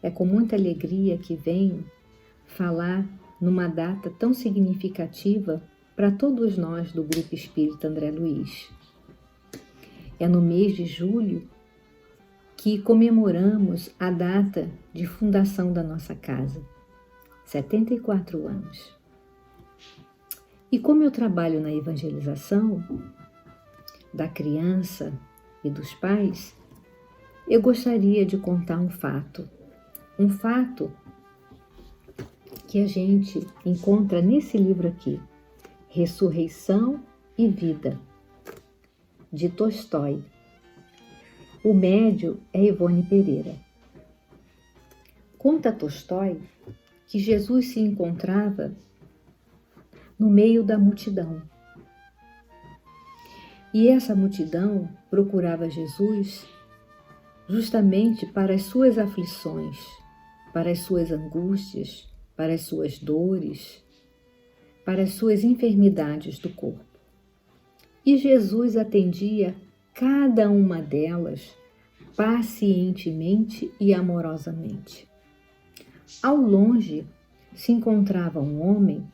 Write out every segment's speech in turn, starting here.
É com muita alegria que venho falar numa data tão significativa para todos nós do Grupo Espírita André Luiz. É no mês de julho que comemoramos a data de fundação da nossa casa, 74 anos. E como eu trabalho na evangelização da criança e dos pais, eu gostaria de contar um fato que a gente encontra nesse livro aqui, Ressurreição e Vida, de Tolstói. O médium é Ivone Pereira. Conta Tolstói que Jesus se encontrava no meio da multidão. E essa multidão procurava Jesus justamente para as suas aflições, para as suas angústias, para as suas dores, para as suas enfermidades do corpo. E Jesus atendia cada uma delas pacientemente e amorosamente. Ao longe se encontrava um homem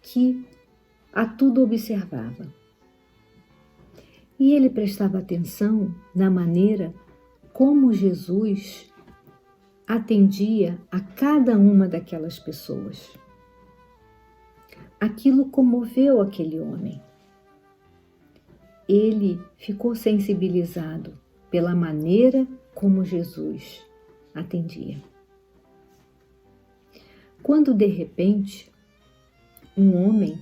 que a tudo observava. E ele prestava atenção na maneira como Jesus atendia a cada uma daquelas pessoas. Aquilo comoveu aquele homem. Ele ficou sensibilizado pela maneira como Jesus atendia. Quando de repente um homem,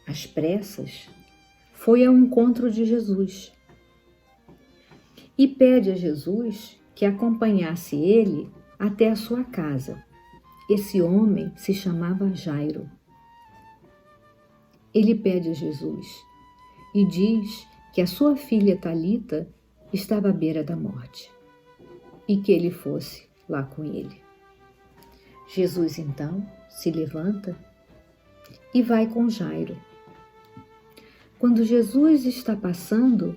às pressas, foi ao encontro de Jesus e pede a Jesus que acompanhasse ele até a sua casa. Esse homem se chamava Jairo. Ele pede a Jesus e diz que a sua filha Talita estava à beira da morte e que ele fosse lá com ele. Jesus então se levanta e vai com Jairo. Quando Jesus está passando,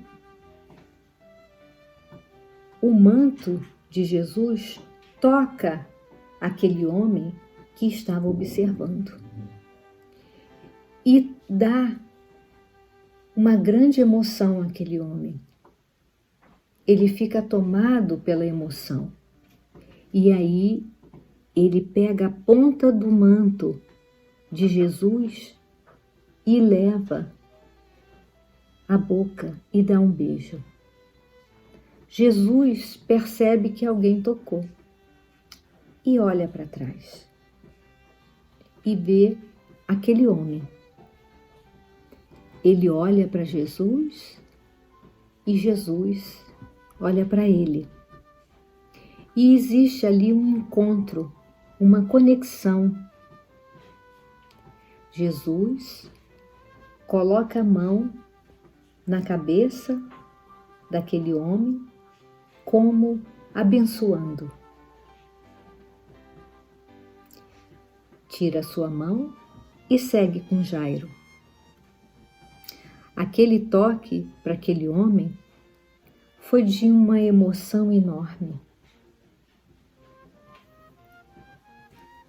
o manto de Jesus toca aquele homem que estava observando e dá uma grande emoção àquele homem. Ele fica tomado pela emoção e aí ele pega a ponta do manto de Jesus e leva à boca e dá um beijo. Jesus percebe que alguém tocou e olha para trás e vê aquele homem. Ele olha para Jesus e Jesus olha para ele. E existe ali um encontro, uma conexão. Jesus coloca a mão na cabeça daquele homem, como abençoando. Tira a sua mão e segue com Jairo. Aquele toque para aquele homem foi de uma emoção enorme.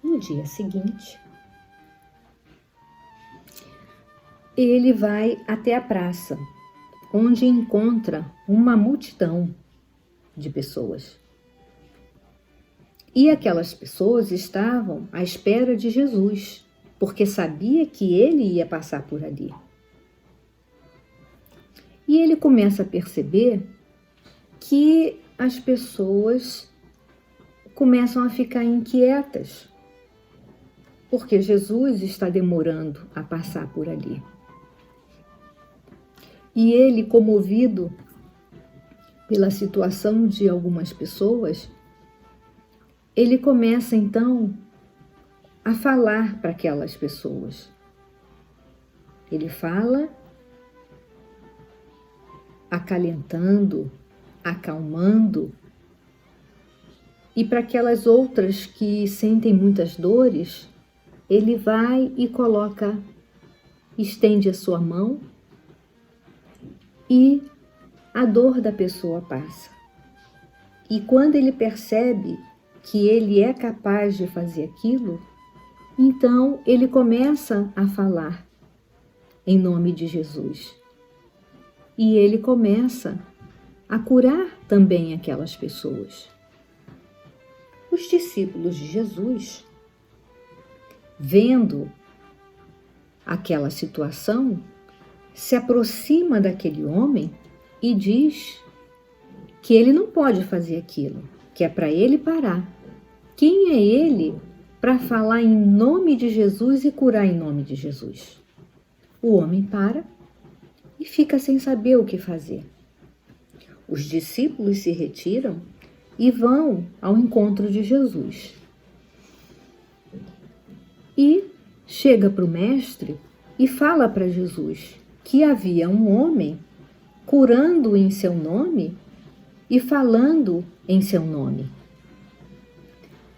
No dia seguinte, ele vai até a praça, onde encontra uma multidão de pessoas. E aquelas pessoas estavam à espera de Jesus, porque sabia que ele ia passar por ali. E ele começa a perceber que as pessoas começam a ficar inquietas, porque Jesus está demorando a passar por ali. E ele, comovido pela situação de algumas pessoas, ele começa então a falar para aquelas pessoas. Ele fala acalentando, acalmando, e para aquelas outras que sentem muitas dores, ele vai e coloca, estende a sua mão e a dor da pessoa passa. E quando ele percebe que ele é capaz de fazer aquilo, então ele começa a falar em nome de Jesus. E ele começa a curar também aquelas pessoas. Os discípulos de Jesus, vendo aquela situação, se aproxima daquele homem e diz que ele não pode fazer aquilo, que é para ele parar. Quem é ele para falar em nome de Jesus e curar em nome de Jesus? O homem para e fica sem saber o que fazer. Os discípulos se retiram e vão ao encontro de Jesus. E chega para o mestre e fala para Jesus que havia um homem curando em seu nome e falando em seu nome.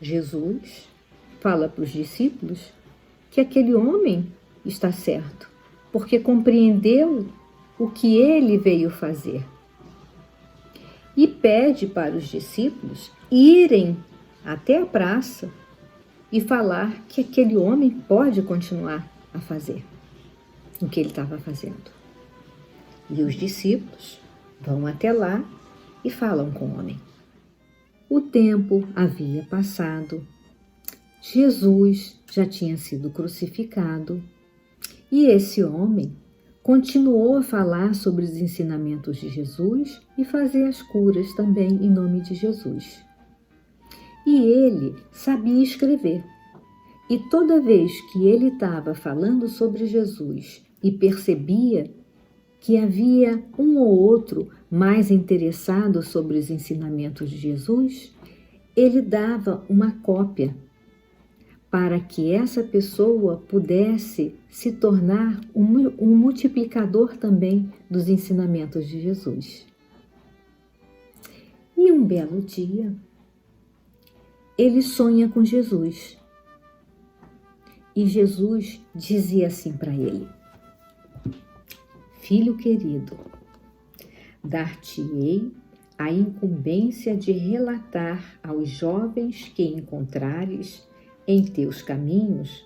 Jesus fala para os discípulos que aquele homem está certo, porque compreendeu o que ele veio fazer. E pede para os discípulos irem até a praça e falar que aquele homem pode continuar a fazer o que ele estava fazendo. E os discípulos vão até lá e falam com o homem. O tempo havia passado, Jesus já tinha sido crucificado e esse homem continuou a falar sobre os ensinamentos de Jesus e fazer as curas também em nome de Jesus. E ele sabia escrever. E toda vez que ele estava falando sobre Jesus e percebia que havia um ou outro mais interessado sobre os ensinamentos de Jesus, ele dava uma cópia para que essa pessoa pudesse se tornar um multiplicador também dos ensinamentos de Jesus. E um belo dia, ele sonha com Jesus. E Jesus dizia assim para ele: Filho querido, dar-te-ei a incumbência de relatar aos jovens que encontrares em teus caminhos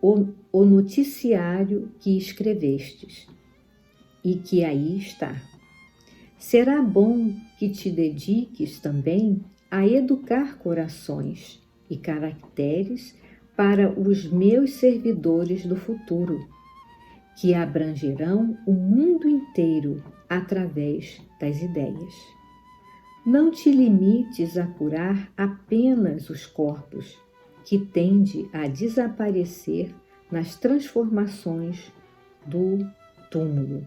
o noticiário que escrevestes e que aí está. Será bom que te dediques também a educar corações e caracteres para os meus servidores do futuro, que abrangerão o mundo inteiro através das ideias. Não te limites a curar apenas os corpos, que tende a desaparecer nas transformações do túmulo.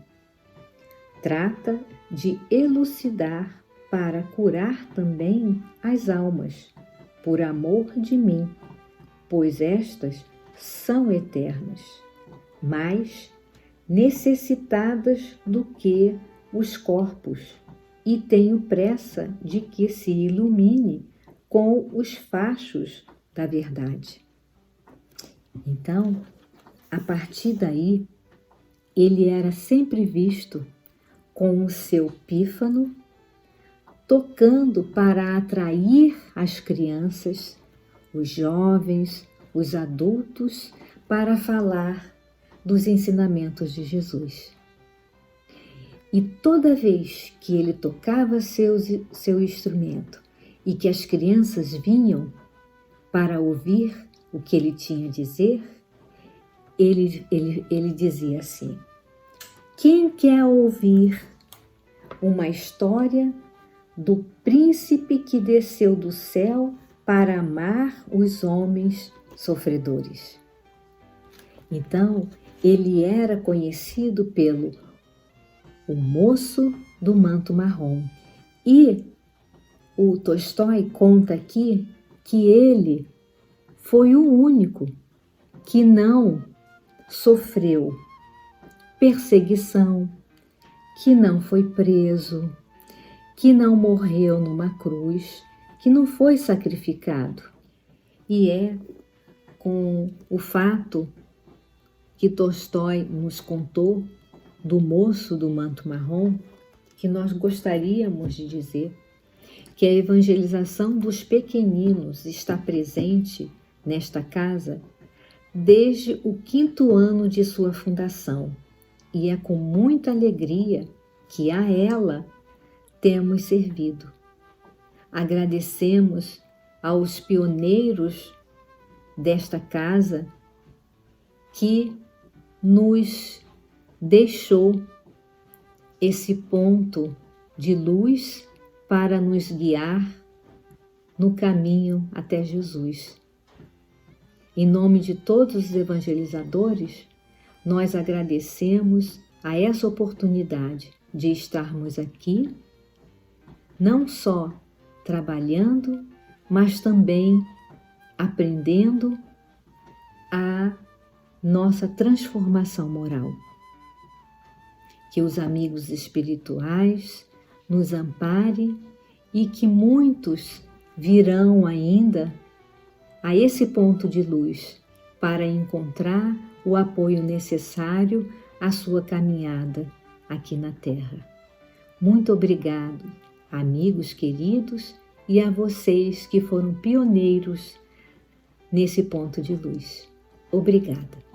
Trata de elucidar para curar também as almas, por amor de mim, pois estas são eternas, mais necessitadas do que os corpos, e tenho pressa de que se ilumine com os fachos da verdade. Então, a partir daí, ele era sempre visto com o seu pífano, tocando para atrair as crianças, os jovens, os adultos, para falar dos ensinamentos de Jesus. E toda vez que ele tocava seu instrumento e que as crianças vinham para ouvir o que ele tinha a dizer, ele dizia assim: quem quer ouvir uma história do príncipe que desceu do céu para amar os homens sofredores? Então, ele era conhecido pelo o moço do manto marrom. E o Tolstói conta aqui que ele foi o único que não sofreu perseguição, que não foi preso, que não morreu numa cruz, que não foi sacrificado. E é com o fato que Tolstói nos contou do moço do manto marrom que nós gostaríamos de dizer que a evangelização dos pequeninos está presente nesta casa desde o 5º ano de sua fundação, e é com muita alegria que a ela temos servido. Agradecemos aos pioneiros desta casa que nos deixou esse ponto de luz para nos guiar no caminho até Jesus. Em nome de todos os evangelizadores, nós agradecemos a essa oportunidade de estarmos aqui, não só trabalhando, mas também aprendendo a nossa transformação moral. Que os amigos espirituais nos amparem e que muitos virão ainda a esse ponto de luz para encontrar o apoio necessário à sua caminhada aqui na Terra. Muito obrigado, amigos queridos, e a vocês que foram pioneiros nesse ponto de luz. Obrigada.